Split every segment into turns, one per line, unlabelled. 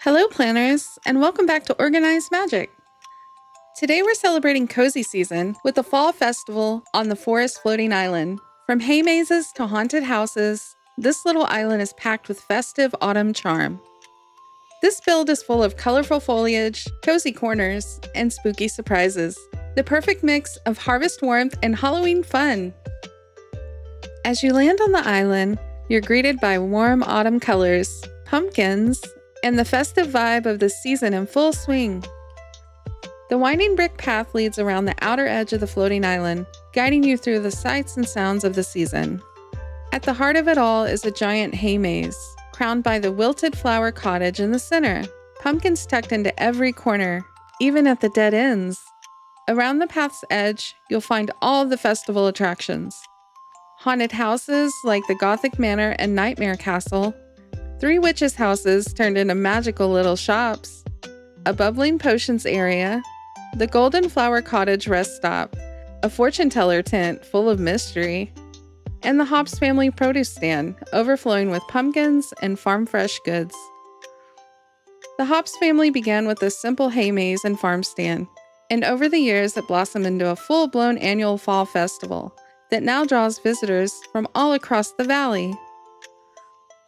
Hello planners, and welcome back to Organized Magic. Today we're celebrating cozy season with the fall festival on the forest floating island. From hay mazes to haunted houses, this little island is packed with festive autumn charm. This build is full of colorful foliage, cozy corners, and spooky surprises. The perfect mix of harvest warmth and Halloween fun. As you land on the island, you're greeted by warm autumn colors, pumpkins, and the festive vibe of the season in full swing. The winding brick path leads around the outer edge of the floating island, guiding you through the sights and sounds of the season. At the heart of it all is a giant hay maze, crowned by the Wilted Flower Cottage in the center. Pumpkins tucked into every corner, even at the dead ends. Around the path's edge, you'll find all of the festival attractions. Haunted houses like the Gothic Manor and Nightmare Castle, 3 witches' houses turned into magical little shops, a bubbling potions area, the Golden Flower Cottage rest stop, a fortune teller tent full of mystery, and the Hobbs family produce stand, overflowing with pumpkins and farm fresh goods. The Hobbs family began with a simple hay maze and farm stand, and over the years it blossomed into a full-blown annual fall festival that now draws visitors from all across the valley.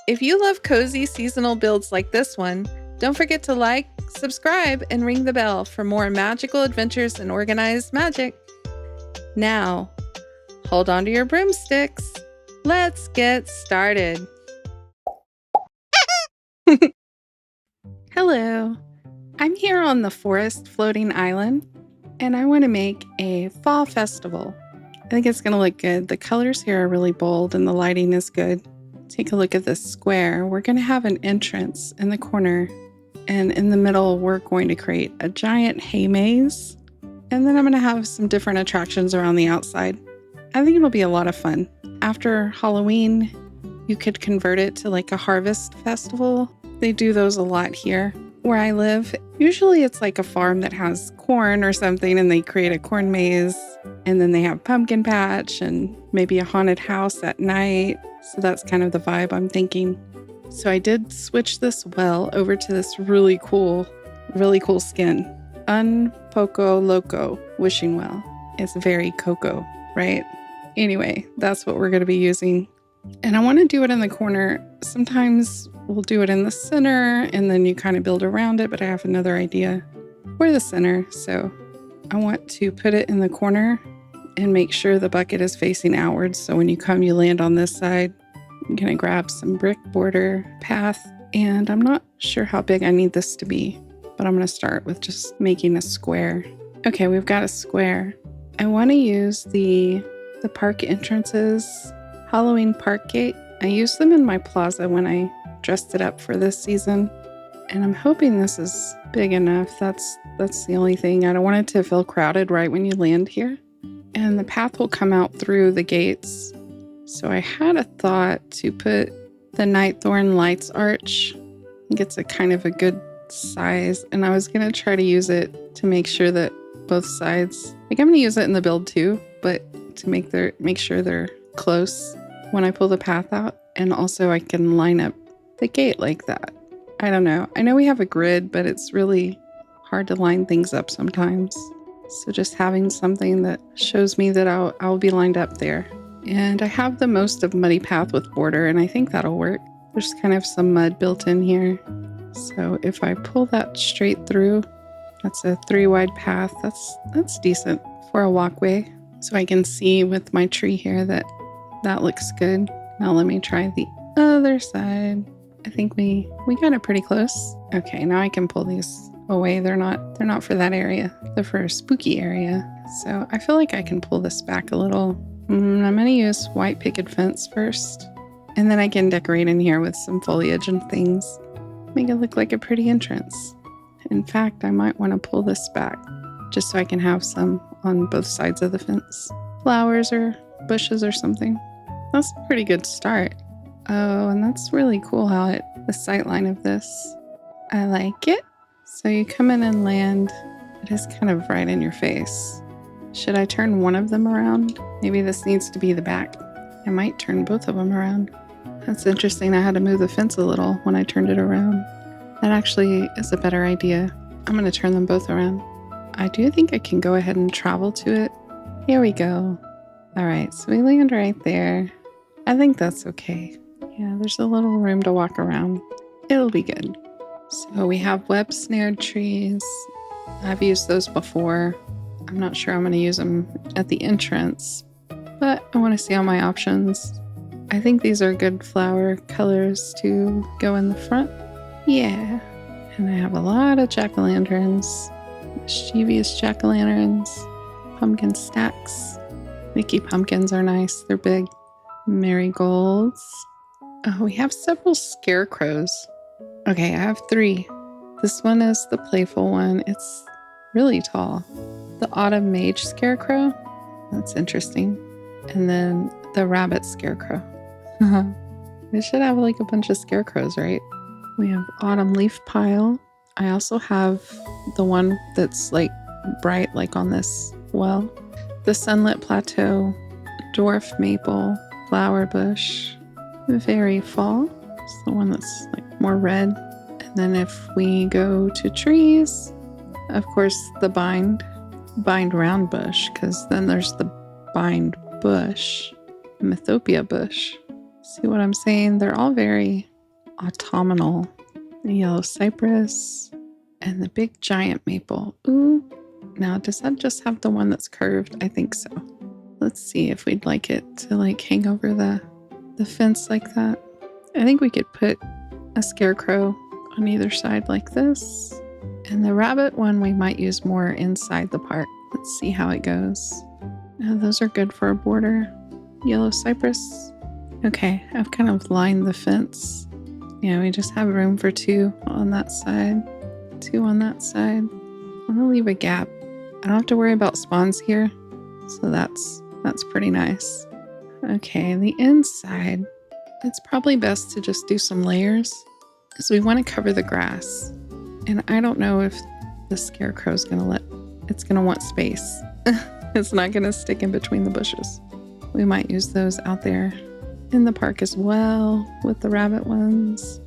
If you love cozy seasonal builds like this one, don't forget to like, subscribe, and ring the bell for more magical adventures in organized magic. Now, hold on to your broomsticks. Let's get started. Hello, I'm here on the forest floating island, and I want to make a fall festival. I think it's going to look good. The colors here are really bold and the lighting is good. Take a look at this square. We're going to have an entrance in the corner, and in the middle we're going to create a giant hay maze, and then I'm going to have some different attractions around the outside. I think it'll be a lot of fun. After Halloween, you could convert it to like a harvest festival. They do those a lot here where I live. Usually it's like a farm that has corn or something, and they create a corn maze, and then they have pumpkin patch and maybe a haunted house at night. So that's kind of the vibe I'm thinking. So I did switch this well over to this really cool skin. Un Poco Loco wishing well. It's very cocoa, right? Anyway, that's what we're going to be using. And I want to do it in the corner. Sometimes we'll do it in the center and then you kind of build around it, but I have another idea for the center. So I want to put it in the corner and make sure the bucket is facing outwards. So when you come, you land on this side. I'm going to grab some brick border path, and I'm not sure how big I need this to be, but I'm going to start with just making a square. Okay, we've got a square. I want to use the park entrances, Halloween park gate. I used them in my plaza when I dressed it up for this season, and I'm hoping this is big enough. That's the only thing. I don't want it to feel crowded right when you land here. And the path will come out through the gates. So I had a thought to put the Nightthorn Lights Arch. I think it's a kind of a good size. And I was going to try to use it to make sure that both sides, like I'm going to use it in the build too, but to make sure they're close when I pull the path out. And also I can line up the gate like that. I don't know. I know we have a grid, but it's really hard to line things up sometimes. So just having something that shows me that I'll be lined up there. And I have the most of muddy path with border, and I think that'll work. There's kind of some mud built in here. So if I pull that straight through, that's a 3 wide path. That's decent for a walkway. So I can see with my tree here that looks good. Now let me try the other side. I think we got it pretty close. Okay, now I can pull these away. They're not for that area. They're for a spooky area. So I feel like I can pull this back a little. I'm going to use white picket fence first. And then I can decorate in here with some foliage and things. Make it look like a pretty entrance. In fact, I might want to pull this back just so I can have some on both sides of the fence. Flowers or bushes or something. That's a pretty good start. Oh, and that's really cool how the sight line of this. I like it. So you come in and land. It is kind of right in your face. Should I turn one of them around? Maybe this needs to be the back. I might turn both of them around. That's interesting. I had to move the fence a little when I turned it around. That actually is a better idea. I'm going to turn them both around. I do think I can go ahead and travel to it. Here we go. All right, so we land right there. I think that's okay. Yeah, there's a little room to walk around. It'll be good. So we have web snared trees. I've used those before. I'm not sure I'm going to use them at the entrance, but I want to see all my options. I think these are good flower colors to go in the front. Yeah. And I have a lot of jack-o'-lanterns. Mischievous jack-o'-lanterns. Pumpkin stacks. Mickey pumpkins are nice. They're big. Marigolds. Oh, we have several scarecrows. Okay, I have 3. This one is the playful one. It's really tall. The autumn mage scarecrow. That's interesting. And then the rabbit scarecrow. We should have like a bunch of scarecrows, right? We have autumn leaf pile. I also have the one that's like bright, like on this well. The sunlit plateau, dwarf maple, flower bush, very fall. It's the one that's like more red. And then if we go to trees, of course the bind round bush, because then there's the bind bush, Mythopia bush. See what I'm saying? They're all very autumnal. The yellow cypress and the big giant maple. Ooh, now does that just have the one that's curved? I think so. Let's see if we'd like it to like hang over the fence like that. I think we could put a scarecrow on either side like this. And the rabbit one we might use more inside the park. Let's see how it goes. Now, those are good for a border. Yellow cypress. Okay, I've kind of lined the fence. Yeah, we just have room for 2 on that side, 2 on that side. I'm gonna leave a gap. I don't have to worry about spawns here, so that's pretty nice. Okay, the inside, it's probably best to just do some layers because we want to cover the grass. And I don't know if the scarecrow's it's gonna want space. It's not gonna stick in between the bushes. We might use those out there in the park as well with the rabbit ones.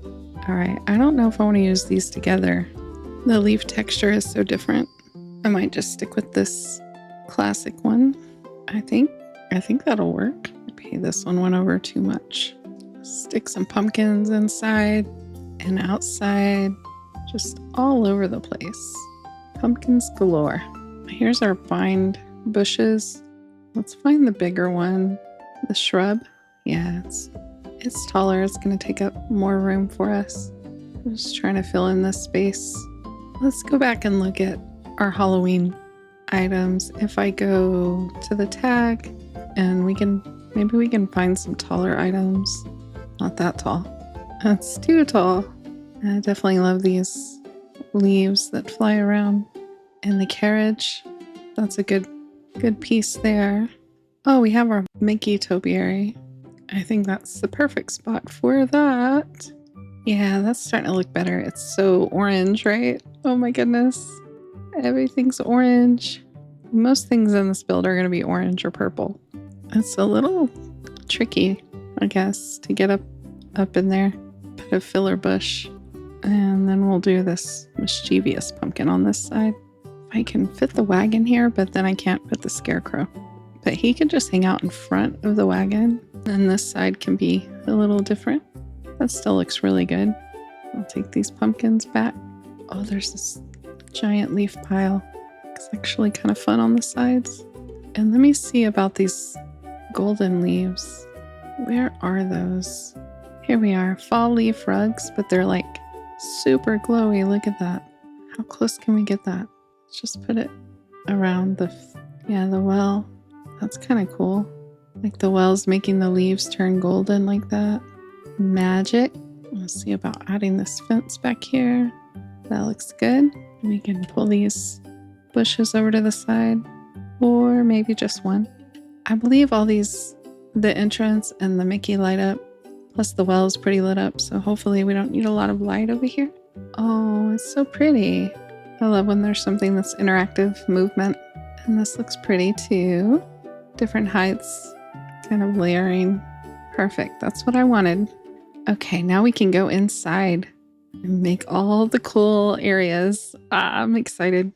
All right, I don't know if I want to use these together. The leaf texture is so different. I might just stick with this classic one. I think that'll work. Okay, this one went over too much. Stick some pumpkins inside and outside, just all over the place. Pumpkins galore. Here's our bind bushes. Let's find the bigger one, the shrub. Yeah, it's taller. It's going to take up more room for us. I'm just trying to fill in this space. Let's go back and look at our Halloween items. If I go to the tag and maybe we can find some taller items. Not that tall. That's too tall. I definitely love these leaves that fly around. And the carriage, that's a good piece there. Oh, we have our Mickey topiary. I think that's the perfect spot for that. Yeah, that's starting to look better. It's so orange, right? Oh my goodness. Everything's orange. Most things in this build are going to be orange or purple. It's a little tricky, I guess, to get up in there. Put a filler bush. And then we'll do this mischievous pumpkin on this side. I can fit the wagon here, but then I can't put the scarecrow. But he could just hang out in front of the wagon. And this side can be a little different. That still looks really good. I'll take these pumpkins back. Oh, there's this giant leaf pile. It's actually kind of fun on the sides. And let me see about these golden leaves. Where are those? Here we are. Fall leaf rugs, but they're like super glowy. Look at that. How close can we get that? Let's just put it around the well. That's kind of cool. Like the well's making the leaves turn golden like that. Magic. Let's see about adding this fence back here. That looks good. We can pull these bushes over to the side, or maybe just one. I believe all these, the entrance and the Mickey light up, plus the well is pretty lit up, so hopefully we don't need a lot of light over here. Oh, it's so pretty. I love when there's something that's interactive movement. And this looks pretty too. Different heights, kind of layering. Perfect. That's what I wanted. Okay, now we can go inside. and make all the cool areas. I'm excited,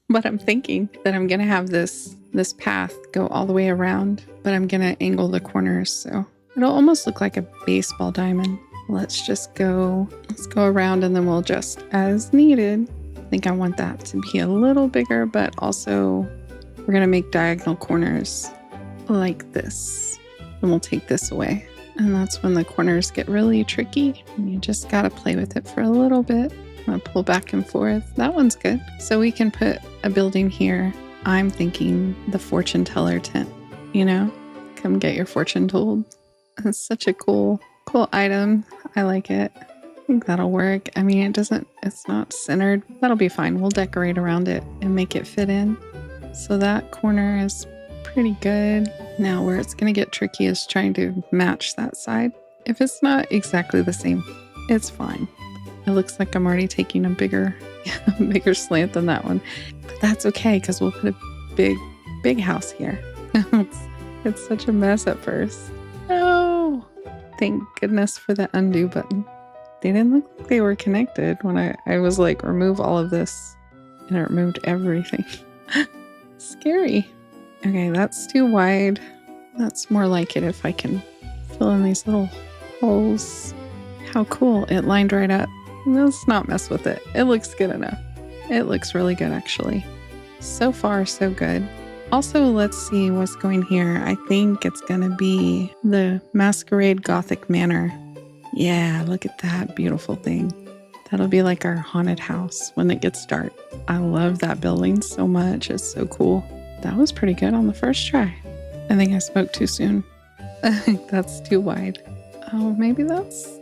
but I'm thinking that I'm going to have this path go all the way around, but I'm going to angle the corners so it'll almost look like a baseball diamond. Let's go around and then we'll adjust as needed. I think I want that to be a little bigger, but also we're going to make diagonal corners like this. And we'll take this away. And that's when the corners get really tricky. And you just got to play with it for a little bit. I'm going to pull back and forth. That one's good. So we can put a building here. I'm thinking the fortune teller tent, come get your fortune told. It's such a cool item. I like it. I think that'll work. I mean, it's not centered. That'll be fine. We'll decorate around it and make it fit in. So that corner is pretty good. Now where it's going to get tricky is trying to match that side. If it's not exactly the same, it's fine. It looks like I'm already taking a bigger slant than that one. But that's okay because we'll put a big house here. It's such a mess at first. No! Thank goodness for the undo button. They didn't look like they were connected when I was like, remove all of this. And it removed everything. Scary. Okay, that's too wide. That's more like it if I can fill in these little holes. How cool. It lined right up. Let's not mess with it. It looks good enough. It looks really good, actually. So far, so good. Also, let's see what's going here. I think it's going to be the Masquerade Gothic Manor. Yeah, look at that beautiful thing. That'll be like our haunted house when it gets dark. I love that building so much. It's so cool. That was pretty good on the first try. I think I spoke too soon. That's too wide. Oh, maybe that's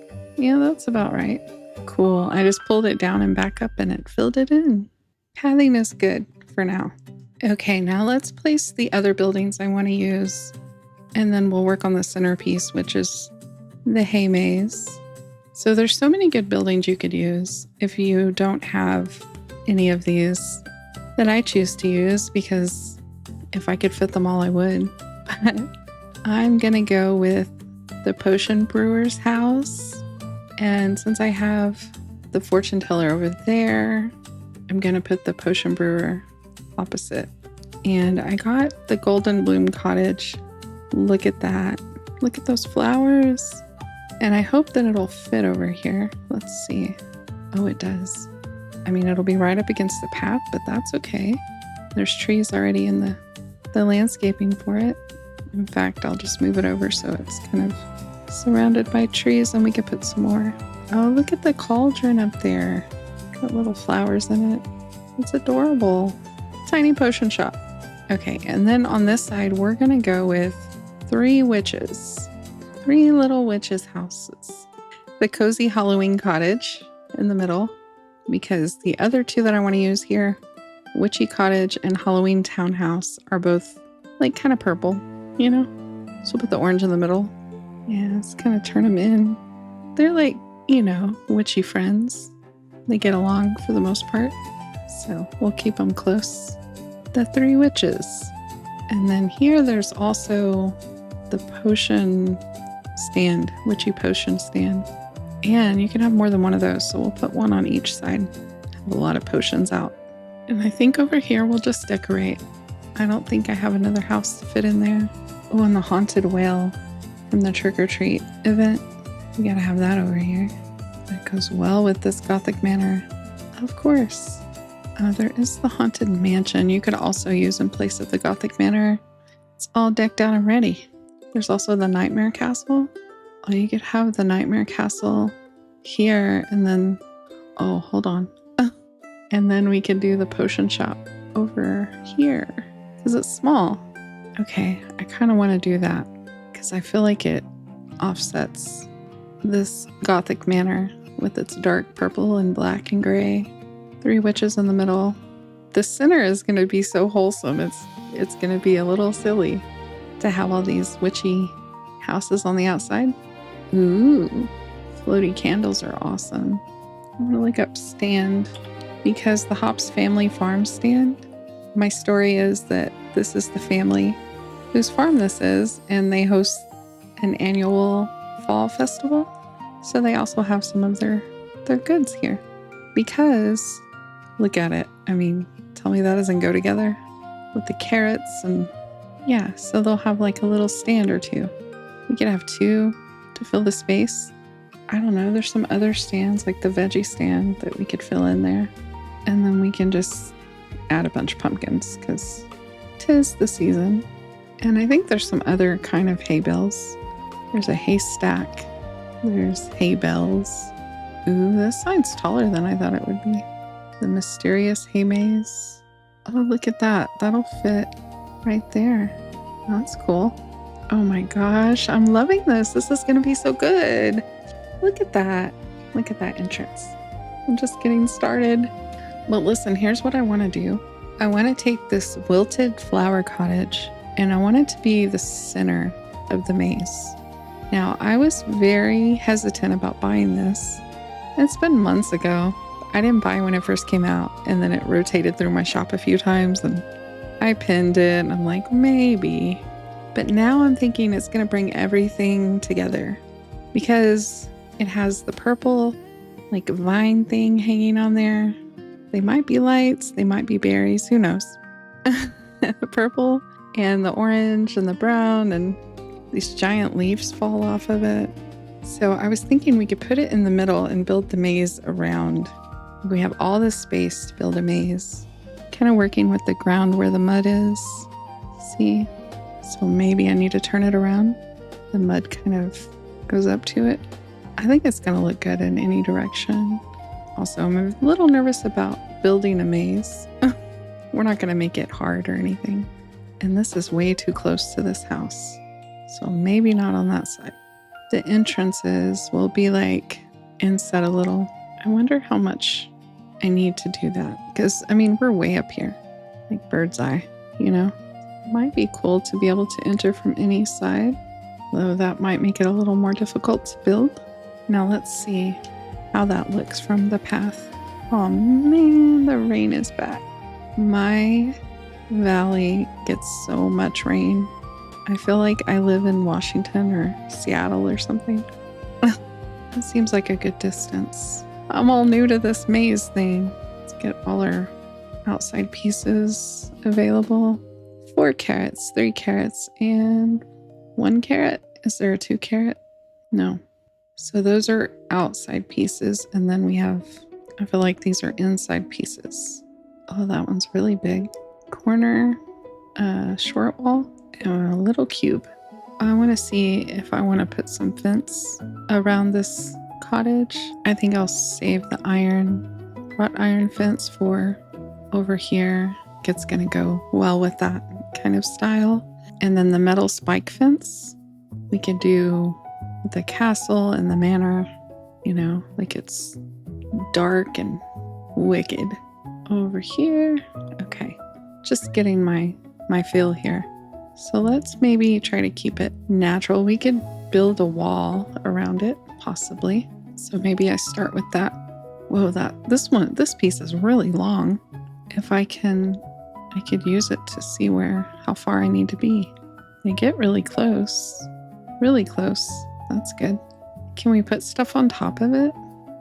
about right. Cool. I just pulled it down and back up and it filled it in. Pathing is good for now. Okay, now let's place the other buildings I want to use. And then we'll work on the centerpiece, which is the hay maze. So there's so many good buildings you could use if you don't have any of these that I choose to use, because if I could fit them all, I would. But I'm going to go with the potion brewer's house. And since I have the fortune teller over there, I'm going to put the potion brewer opposite. And I got the Golden Bloom Cottage. Look at that. Look at those flowers. And I hope that it'll fit over here. Let's see. Oh, it does. I mean, it'll be right up against the path, but that's okay. There's trees already in the landscaping for it. In fact, I'll just move it over so it's kind of surrounded by trees and we can put some more. Oh, look at the cauldron up there. Got little flowers in it. It's adorable. Tiny potion shop. Okay, and then on this side, we're going to go with 3 witches. 3 little witches' houses. The cozy Halloween cottage in the middle, because the other 2 that I want to use here, Witchy Cottage and Halloween Townhouse, are both like kind of purple, So we'll put the orange in the middle. Yeah, let's kind of turn them in. They're like, witchy friends. They get along for the most part. So we'll keep them close. The 3 witches. And then here there's also the potion stand, witchy potion stand. And you can have more than one of those, so we'll put one on each side. Have a lot of potions out. And I think over here we'll just decorate. I don't think I have another house to fit in there. Oh, and the haunted whale from the trick-or-treat event. We gotta have that over here. That goes well with this Gothic manor. Of course. There is the haunted mansion you could also use in place of the Gothic manor. It's all decked out and ready. There's also the nightmare castle. Oh, you could have the nightmare castle here and then, oh, hold on. And then we could do the potion shop over here because it's small. Okay, I kind of want to do that because I feel like it offsets this Gothic manor with its dark purple and black and gray. 3 witches in the middle. The center is going to be so wholesome. It's going to be a little silly to have all these witchy houses on the outside. Ooh, floaty candles are awesome. I'm going to look up stand because the Hops Family Farm stand. My story is that this is the family whose farm this is, and they host an annual fall festival. So they also have some of their their goods here. Because, look at it. I mean, tell me that doesn't go together with the carrots. And yeah, so they'll have like a little stand or two. We could have two to fill the space. I don't know, there's some other stands like the veggie stand that we could fill in there. And then we can just add a bunch of pumpkins because 'tis the season. And I think there's some other kind of hay bales. There's a haystack. There's hay bells. Ooh, this sign's taller than I thought it would be. The mysterious hay maze. Oh, look at that. That'll fit right there. That's cool. Oh my gosh, I'm loving this. This is going to be so good. Look at that. Look at that entrance. I'm just getting started. But listen, here's what I want to do. I want to take this Wilted Flower Cottage and I want it to be the center of the maze. Now, I was very hesitant about buying this. It's been months ago. I didn't buy when it first came out, and then it rotated through my shop a few times and I pinned it and I'm like, maybe. But now I'm thinking it's going to bring everything together because it has the purple like vine thing hanging on there. They might be lights, they might be berries, who knows? The purple and the orange and the brown, and these giant leaves fall off of it. So I was thinking we could put it in the middle and build the maze around. We have all this space to build a maze. Kind of working with the ground where the mud is. See? So maybe I need to turn it around. The mud kind of goes up to it. I think it's going to look good in any direction. Also, I'm a little nervous about building a maze. We're not going to make it hard or anything. And this is way too close to this house. So maybe not on that side. The entrances will be like inset a little. I wonder how much I need to do that. Because, I mean, we're way up here. Like bird's eye, you know? It might be cool to be able to enter from any side. Though that might make it a little more difficult to build. Now let's see how that looks from the path. Oh man, the rain is back. My valley gets so much rain. I feel like I live in Washington or Seattle or something. That seems like a good distance. I'm all new to this maze thing. Let's get all our outside pieces available. 4 carrots, 3 carrots, and 1 carrot. Is there a 2 carrot? No. So those are outside pieces, and then we have, I feel like these are inside pieces. Oh, that one's really big. Corner, short wall, and a little cube. I want to see if I want to put some fence around this cottage. I think I'll save the wrought iron fence for over here. It's going to go well with that kind of style. And then the metal spike fence, we can do the castle and the manor, you know, like it's dark and wicked. Over here. Okay. Just getting my feel here. So let's maybe try to keep it natural. We could build a wall around it, possibly. So maybe I start with that. Whoa, this piece is really long. If I could use it to see how far I need to be. They get really close. Really close. That's good. Can we put stuff on top of it?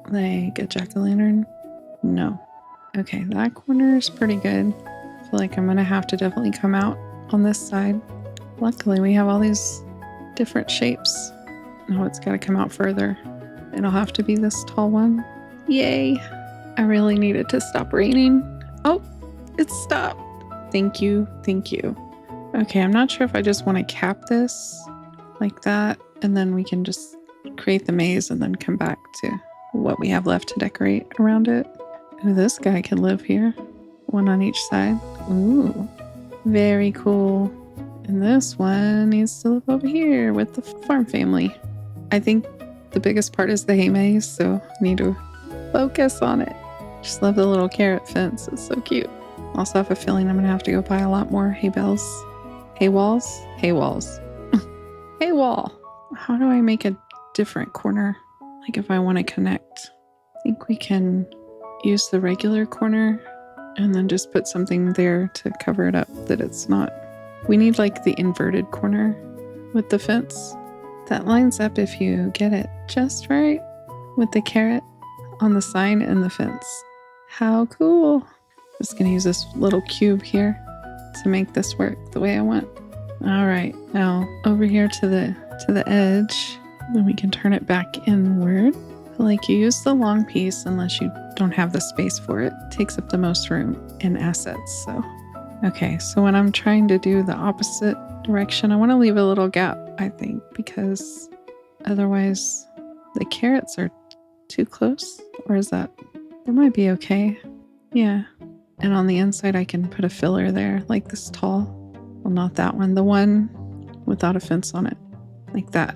Like a jack-o'-lantern? No. Okay, that corner is pretty good. I feel like I'm going to have to definitely come out on this side. Luckily, we have all these different shapes. No, it's got to come out further. It'll have to be this tall one. Yay! I really need it to stop raining. Oh, it stopped. Thank you. Thank you. Okay, I'm not sure if I just want to cap this like that, and then we can just create the maze and then come back to what we have left to decorate around it. Ooh, this guy can live here. One on each side. Ooh, very cool. And this one needs to live over here with the farm family. I think the biggest part is the hay maze, so I need to focus on it. Just love the little carrot fence. It's so cute. Also have a feeling I'm going to have to go buy a lot more hay bales. Hay walls? Hay walls. Hay wall. How do I make a different corner? Like if I want to connect. I think we can use the regular corner and then just put something there to cover it up that it's not. We need like the inverted corner with the fence. That lines up if you get it just right with the carrot on the sign and the fence. How cool. Just gonna use this little cube here to make this work the way I want. All right, now over here to the edge, then we can turn it back inward. Like you use the long piece unless you don't have the space for it. It takes up the most room in assets. So, okay, so when I'm trying to do the opposite direction, I want to leave a little gap, I think, because otherwise the carrots are too close. Or is that might be okay. Yeah. And on the inside, I can put a filler there, like this tall. Well, not that one. The one without a fence on it. Like that.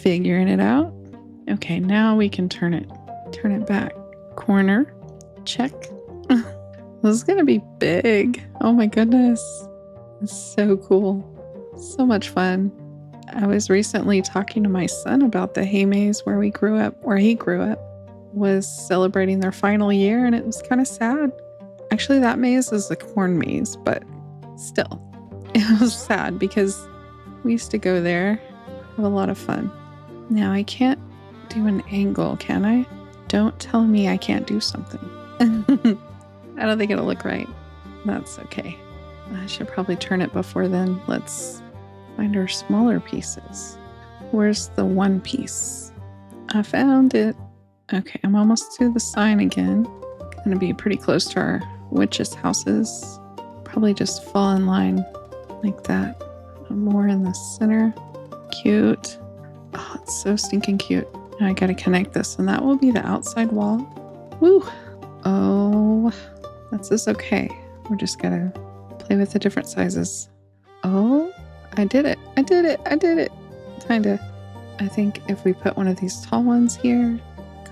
Figuring it out. Okay, now we can turn it back. Corner. Check. This is going to be big. Oh my goodness. It's so cool. So much fun. I was recently talking to my son about the hay maze where he grew up, was celebrating their final year, and it was kind of sad. Actually, that maze is the corn maze, but still, it was sad because we used to go there, have a lot of fun. Now, I can't do an angle, can I? Don't tell me I can't do something. I don't think it'll look right. That's okay. I should probably turn it before then. Let's find our smaller pieces. Where's the one piece? I found it. Okay, I'm almost to the sign again. Gonna be pretty close to our witches' houses. Probably just fall in line like that. More in the center. Cute. Oh, it's so stinking cute. Now I gotta connect this, and that will be the outside wall. Woo! Oh, that's okay. We're just gonna play with the different sizes. Oh, I did it. Kinda. I think if we put one of these tall ones here,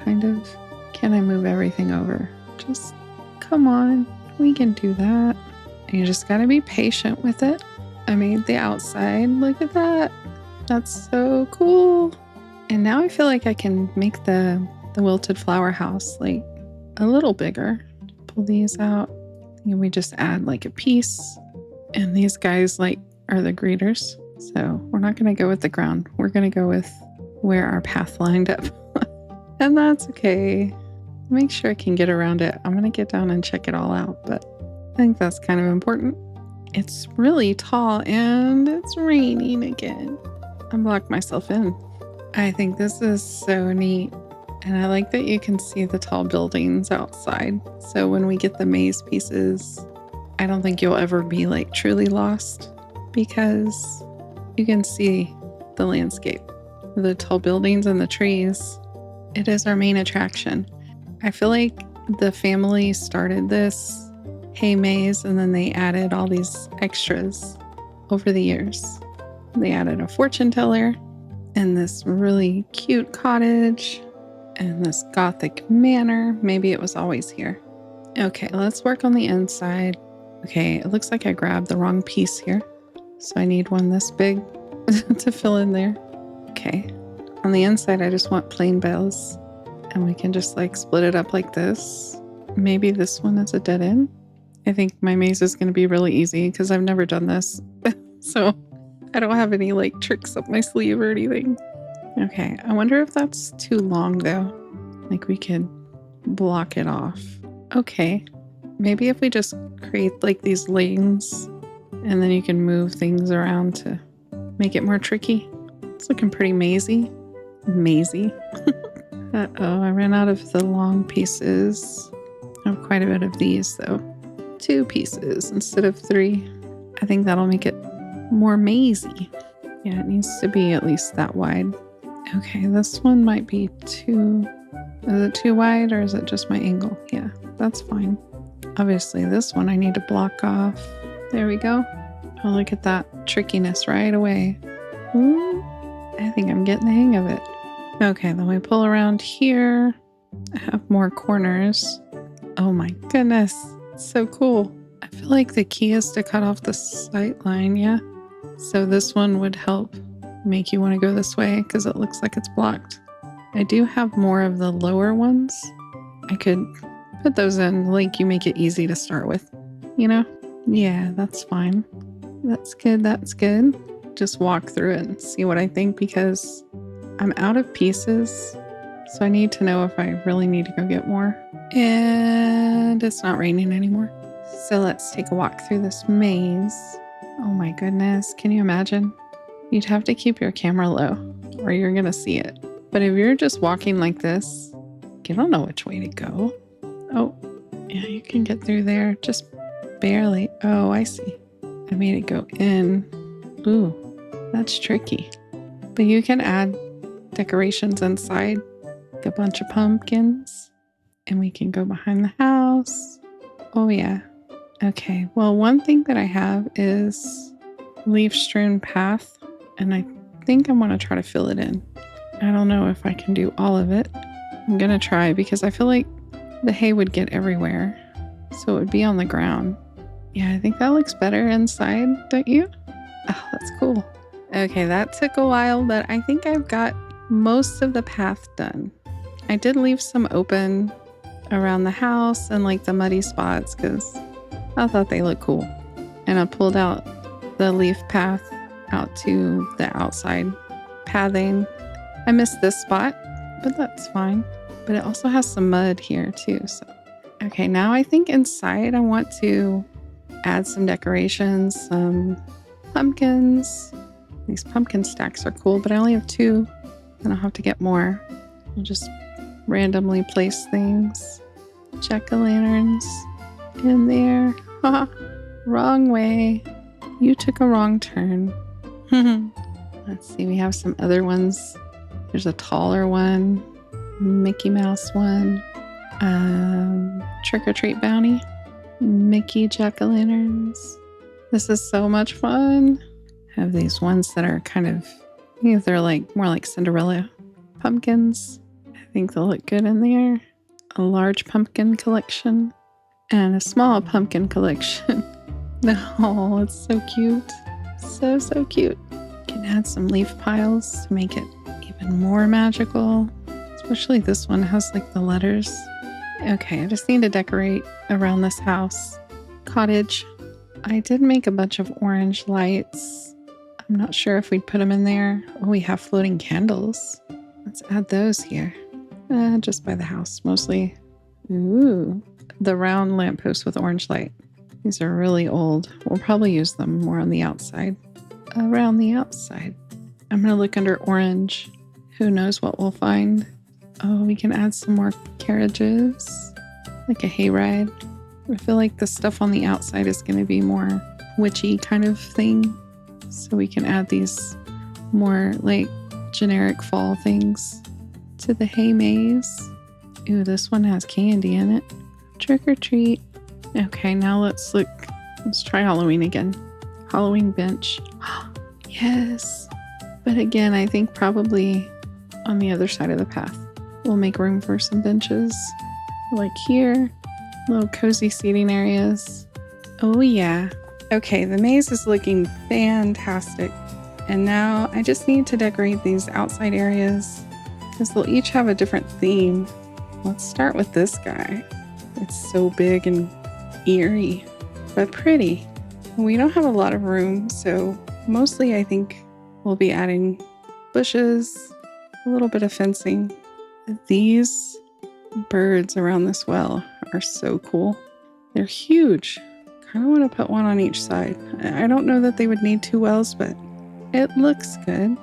kind of. Can I move everything over? Just come on. We can do that. And you just gotta be patient with it. I made the outside. Look at that. That's so cool. And now I feel like I can make the wilted flower house like a little bigger. Pull these out. And we just add like a piece. And these guys like are the greeters. So we're not going to go with the ground. We're going to go with where our path lined up. And that's okay. Make sure I can get around it. I'm going to get down and check it all out, but I think that's kind of important. It's really tall and it's raining again. I blocked myself in. I think this is so neat. And I like that you can see the tall buildings outside. So when we get the maze pieces, I don't think you'll ever be like truly lost because you can see the landscape, the tall buildings and the trees. It is our main attraction. I feel like the family started this hay maze and then they added all these extras over the years. They added a fortune teller and this really cute cottage and this Gothic manor. Maybe it was always here. Okay, let's work on the inside. Okay, it looks like I grabbed the wrong piece here. So I need one this big to fill in there. Okay, on the inside, I just want plain bells. And we can just like split it up like this. Maybe this one is a dead end. I think my maze is going to be really easy because I've never done this. So I don't have any like tricks up my sleeve or anything. Okay, I wonder if that's too long though. Like we could block it off. Okay, maybe if we just create like these lanes and then you can move things around to make it more tricky. It's looking pretty mazy. Uh-oh, I ran out of the long pieces. I have quite a bit of these though. 2 pieces instead of 3. I think that'll make it more mazy. Yeah, it needs to be at least that wide. Okay, this one might be too... Is it too wide or is it just my angle? Yeah, that's fine. Obviously, this one I need to block off. There we go. Oh, look at that trickiness right away. Ooh, I think I'm getting the hang of it. Okay, then we pull around here. I have more corners. Oh my goodness, it's so cool. I feel like the key is to cut off the sight line, yeah? So this one would help make you want to go this way because it looks like it's blocked. I do have more of the lower ones. I could put those in, like you make it easy to start with, you know? Yeah, that's fine. That's good. Just walk through it and see what I think because I'm out of pieces. So I need to know if I really need to go get more. And it's not raining anymore. So let's take a walk through this maze. Oh my goodness. Can you imagine? You'd have to keep your camera low or you're going to see it. But if you're just walking like this, you don't know which way to go. Oh, yeah, you can get through there. Just barely. Oh, I see. I made it go in. Ooh, that's tricky. But you can add decorations inside. Like a bunch of pumpkins. And we can go behind the house. Oh, yeah. Okay, well, one thing that I have is leaf-strewn path. And I think I'm going to try to fill it in. I don't know if I can do all of it. I'm going to try because I feel like the hay would get everywhere. So it would be on the ground. Yeah, I think that looks better inside, don't you? Oh, that's cool. Okay, that took a while, but I think I've got most of the path done. I did leave some open around the house and like the muddy spots because I thought they looked cool. And I pulled out the leaf path out to the outside pathing. I missed this spot, but that's fine. But it also has some mud here too. So, okay, now I think inside I want to add some decorations, some pumpkins. These pumpkin stacks are cool, but I only have 2 and I'll have to get more. I'll just randomly place things. Jack-o'-lanterns in there. Wrong way. You took a wrong turn. Let's see, we have some other ones. There's a taller one, Mickey Mouse one, trick-or-treat bounty, Mickey jack-o'-lanterns. This is so much fun. I have these ones that are kind of, they're like more like Cinderella pumpkins. I think they'll look good in there. A large pumpkin collection and a small pumpkin collection. No, it's so cute. So, so cute. You can add some leaf piles to make it even more magical. Especially this one has like the letters. Okay, I just need to decorate around this house. Cottage. I did make a bunch of orange lights. I'm not sure if we'd put them in there. Oh, we have floating candles. Let's add those here. Just by the house, mostly. Ooh, the round lamppost with orange light. These are really old. We'll probably use them more on the outside. Around the outside. I'm going to look under orange. Who knows what we'll find. Oh, we can add some more carriages. Like a hayride. I feel like the stuff on the outside is going to be more witchy kind of thing. So we can add these more like generic fall things to the hay maze. Ooh, this one has candy in it. Trick or treat. Okay, now let's try Halloween again. Halloween bench. Yes. But again, I think probably on the other side of the path. We'll make room for some benches. Like here. Little cozy seating areas. Oh yeah. Okay, the maze is looking fantastic. And now I just need to decorate these outside areas because they'll each have a different theme. Let's start with this guy. It's so big and eerie, but pretty. We don't have a lot of room, so mostly I think we'll be adding bushes, a little bit of fencing. These birds around this well are so cool. They're huge. Kind of want to put one on each side. I don't know that they would need 2 wells, but it looks good.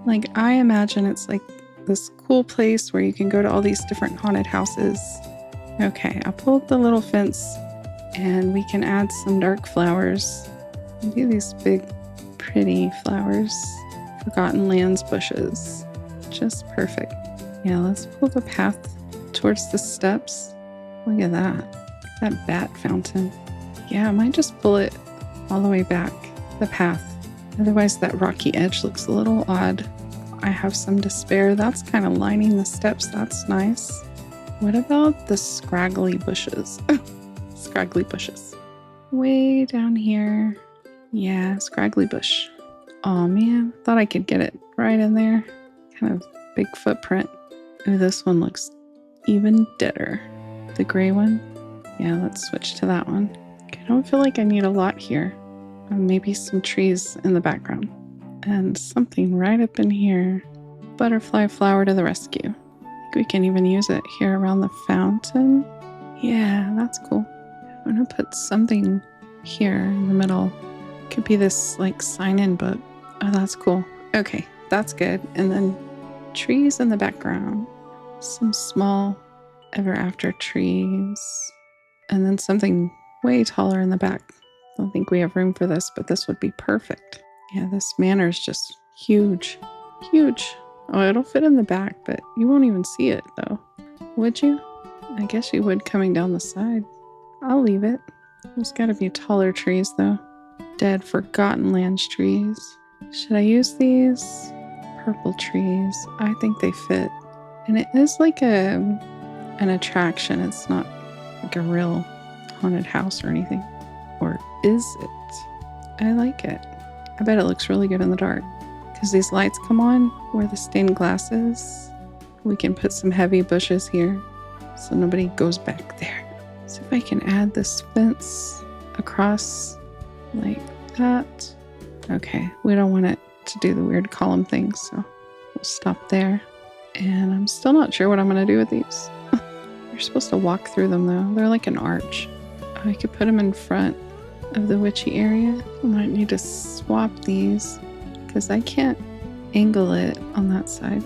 Like, I imagine it's like this cool place where you can go to all these different haunted houses. Okay, I pulled the little fence and we can add some dark flowers. Do these big, pretty flowers. Forgotten Lands bushes. Just perfect. Yeah, let's pull the path towards the steps. Look at that. That bat fountain. Yeah, I might just pull it all the way back, the path. Otherwise that rocky edge looks a little odd. I have some despair. That's kind of lining the steps. That's nice. What about the scraggly bushes? Scraggly bushes. Way down here. Yeah, scraggly bush. Oh man, thought I could get it right in there. Kind of big footprint. Oh, this one looks even deader. The gray one. Yeah, let's switch to that one. I don't feel like I need a lot here. Maybe some trees in the background. And something right up in here. Butterfly flower to the rescue. We can even use it here around the fountain. Yeah, that's cool. I'm gonna put something here in the middle. Could be this like sign-in book. Oh, that's cool. Okay, that's good. And then trees in the background. Some small ever after trees. And then something way taller in the back. I don't think we have room for this, but this would be perfect. Yeah, this manor is just huge. Huge. Oh, it'll fit in the back, but you won't even see it though. Would you? I guess you would coming down the side. I'll leave it. There's gotta be taller trees though. Dead, forgotten lands trees. Should I use these? Purple trees. I think they fit. And it is like an attraction. It's not like a real haunted house or anything. Or is it? I like it. I bet it looks really good in the dark. Because these lights come on where the stained glass is. We can put some heavy bushes here so nobody goes back there. See if I can add this fence across like that. Okay, we don't want it to do the weird column thing, so we'll stop there. And I'm still not sure what I'm going to do with these. You're supposed to walk through them though. They're like an arch. Oh, I could put them in front of the witchy area. I might need to swap these because I can't angle it on that side.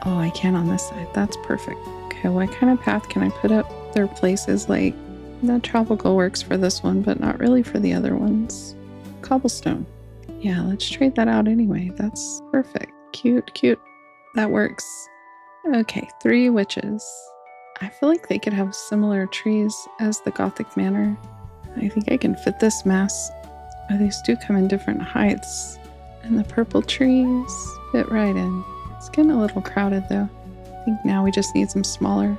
Oh, I can on this side. That's perfect. Okay, what kind of path can I put up? There are places like that tropical works for this one, but not really for the other ones. Cobblestone. Yeah, let's trade that out anyway. That's perfect. Cute, cute. That works. Okay, 3 witches. I feel like they could have similar trees as the Gothic Manor. I think I can fit this mass. Oh, these do come in different heights. And the purple trees fit right in. It's getting a little crowded though. I think now we just need some smaller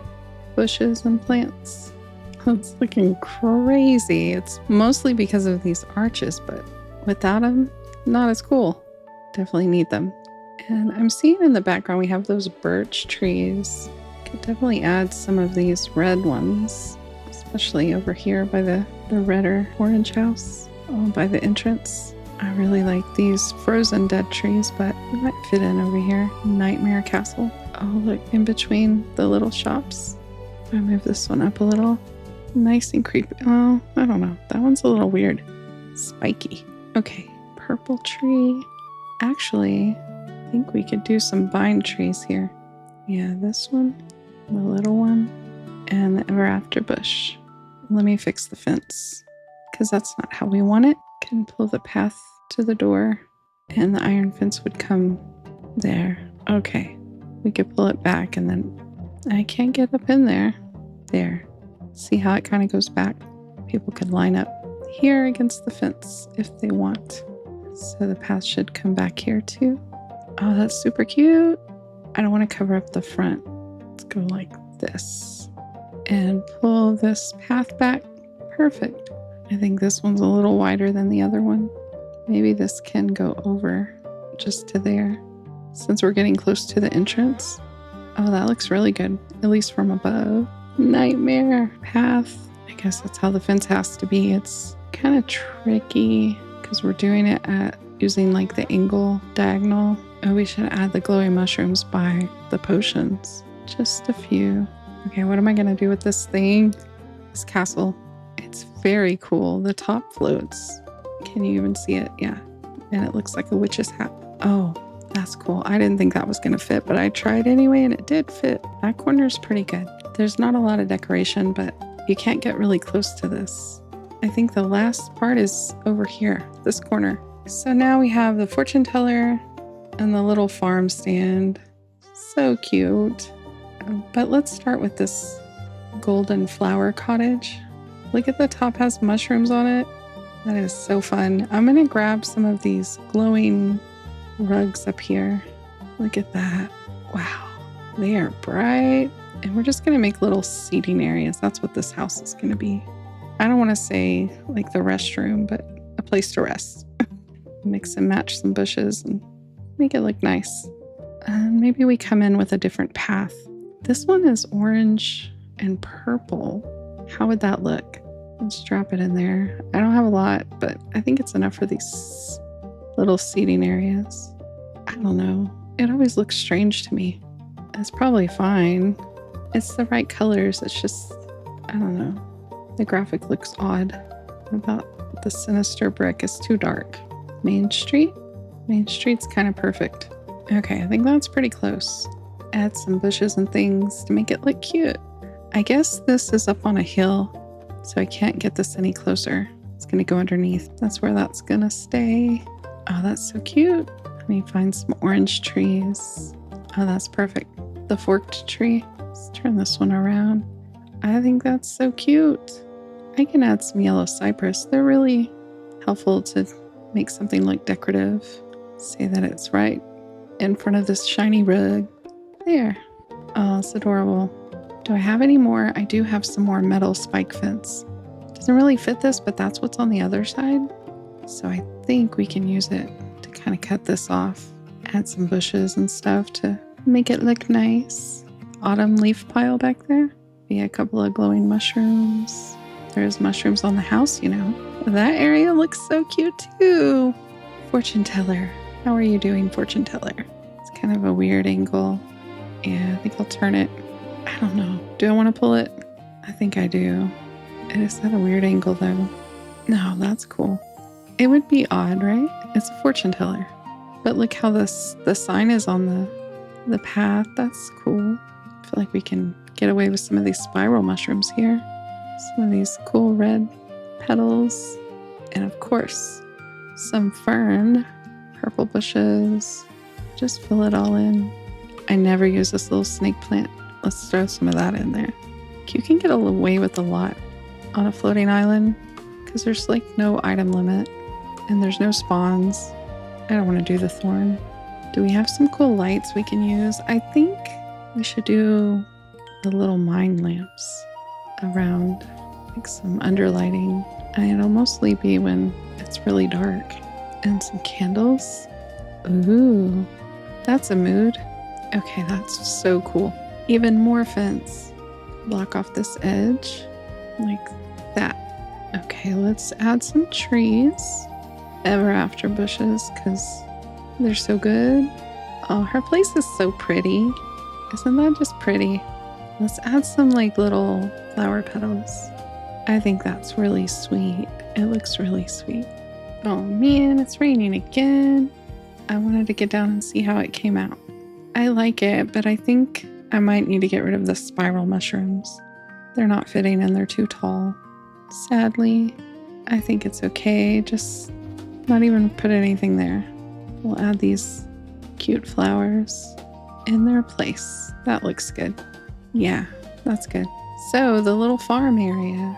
bushes and plants. It's looking crazy. It's mostly because of these arches, but without them, not as cool. Definitely need them. And I'm seeing in the background we have those birch trees. Could definitely add some of these red ones, especially over here by the redder orange house, by the entrance. I really like these frozen dead trees, but it might fit in over here. Nightmare Castle. Oh, look, in between the little shops. If I move this one up a little. Nice and creepy. Oh, I don't know. That one's a little weird. Spiky. Okay, purple tree. Actually, I think we could do some vine trees here. Yeah, this one, the little one, and the ever after bush. Let me fix the fence because that's not how we want it. Can pull the path to the door and the iron fence would come there. Okay, we could pull it back and then I can't get up in there. There. See how it kind of goes back? People could line up here against the fence if they want. So the path should come back here too. Oh, that's super cute. I don't want to cover up the front. Let's go like this and pull this path back. Perfect. I think this one's a little wider than the other one. Maybe this can go over just to there since we're getting close to the entrance. Oh, that looks really good, at least from above. Nightmare path. I guess that's how the fence has to be. It's kind of tricky because we're doing it at using like the angle diagonal. Oh, we should add the glowy mushrooms by the potions. Just a few. Okay, what am I going to do with this thing? This castle. It's very cool. The top floats. Can you even see it? Yeah. And it looks like a witch's hat. Oh, that's cool. I didn't think that was going to fit, but I tried anyway and it did fit. That corner is pretty good. There's not a lot of decoration, but you can't get really close to this. I think the last part is over here, this corner. So now we have the fortune teller and the little farm stand. So cute. But let's start with this Golden Flower Cottage. Look at the top, has mushrooms on it. That is so fun. I'm going to grab some of these glowing rugs up here. Look at that. Wow. They are bright. And we're just going to make little seating areas. That's what this house is going to be. I don't want to say like the restroom, but a place to rest. Mix and match some bushes and make it look nice. And maybe we come in with a different path. This one is orange and purple. How would that look? Let's drop it in there. I don't have a lot, but I think it's enough for these little seating areas. I don't know. It always looks strange to me. It's probably fine. It's the right colors. It's just, I don't know. The graphic looks odd. What about the sinister brick? It's too dark. Main Street? Main Street's kind of perfect. Okay, I think that's pretty close. Add some bushes and things to make it look cute. I guess this is up on a hill, so I can't get this any closer. It's gonna go underneath. That's where that's gonna stay. Oh, that's so cute. Let me find some orange trees. Oh, that's perfect. The forked tree. Let's turn this one around. I think that's so cute. I can add some yellow cypress. They're really helpful to make something look decorative. Say that it's right in front of this shiny rug. There. Oh, it's adorable. Do I have any more? I do have some more metal spike fence. Doesn't really fit this, but that's what's on the other side. So I think we can use it to kind of cut this off. Add some bushes and stuff to make it look nice. Autumn leaf pile back there. Be a couple of glowing mushrooms. There's mushrooms on the house, you know. That area looks so cute too. Fortune teller. How are you doing, fortune teller? It's kind of a weird angle. Yeah, I think I'll turn it. I don't know. Do I want to pull it? I think I do. It is at a weird angle though. No, that's cool. It would be odd, right? It's a fortune teller. But look how the sign is on the path. That's cool. I feel like we can get away with some of these spiral mushrooms here. Some of these cool red petals. And of course, some fern, purple bushes. Just fill it all in. I never use this little snake plant. Let's throw some of that in there. You can get away with a lot on a floating island because there's like no item limit and there's no spawns. I don't want to do the thorn. Do we have some cool lights we can use? I think we should do the little mine lamps around, like some underlighting. And it'll mostly be when it's really dark. And some candles. Ooh, that's a mood. Okay, that's so cool. Even more fence. Block off this edge like that. Okay, let's add some trees. Ever after bushes because they're so good. Oh, her place is so pretty. Isn't that just pretty? Let's add some like little flower petals. I think that's really sweet. It looks really sweet. Oh man, it's raining again. I wanted to get down and see how it came out. I like it, but I think I might need to get rid of the spiral mushrooms. They're not fitting and they're too tall. Sadly, I think it's okay. Just not even put anything there. We'll add these cute flowers in their place. That looks good. Yeah, that's good. So the little farm area,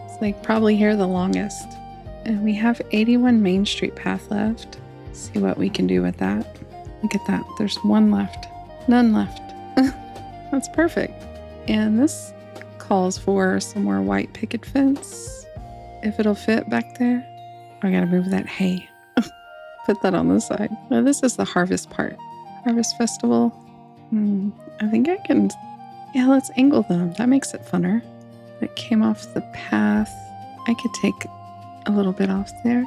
it's like probably here the longest. And we have 81 Main Street path left. See what we can do with that. Look at that. There's one left. None left. That's perfect. And this calls for some more white picket fence. If it'll fit back there. I gotta move that hay. Put that on the side. Now this is the harvest part. Harvest festival. I think I can... Yeah, let's angle them. That makes it funner. It came off the path. I could take a little bit off there.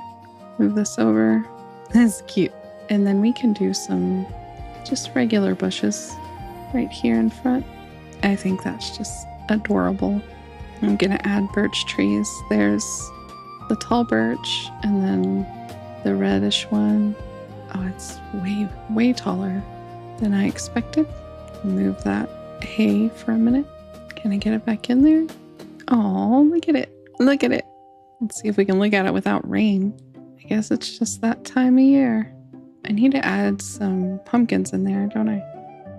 Move this over. That's cute. And then we can do some just regular bushes right here in front. I think that's just adorable. I'm gonna add birch trees. There's the tall birch and then the reddish one. Oh, it's way taller than I expected. Move that hay for a minute. Can I get it back in there? Oh, look at it. Look at it. Let's see if we can look at it without rain. I guess it's just that time of year. I need to add some pumpkins in there, don't I?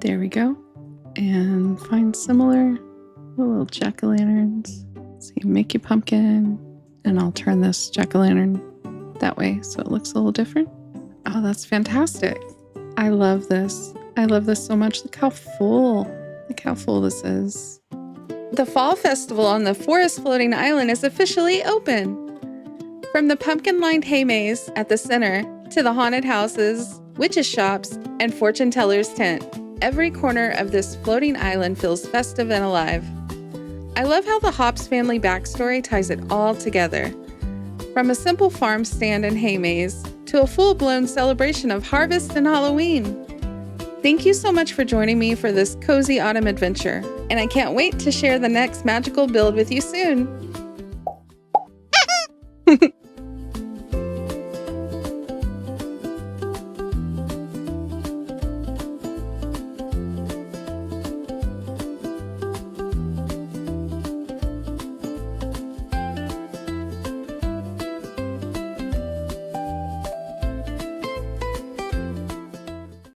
There we go. And find similar little jack-o'-lanterns. See, Mickey pumpkin. And I'll turn this jack-o'-lantern that way so it looks a little different. Oh, that's fantastic. I love this. I love this so much. Look how full this is. The Fall Festival on the Forest Floating Island is officially open. From the pumpkin-lined hay maze at the center to the haunted houses, witches' shops, and fortune teller's tent, every corner of this floating island feels festive and alive. I love how the Hops family backstory ties it all together. From a simple farm stand and hay maze to a full-blown celebration of harvest and Halloween. Thank you so much for joining me for this cozy autumn adventure, and I can't wait to share the next magical build with you soon.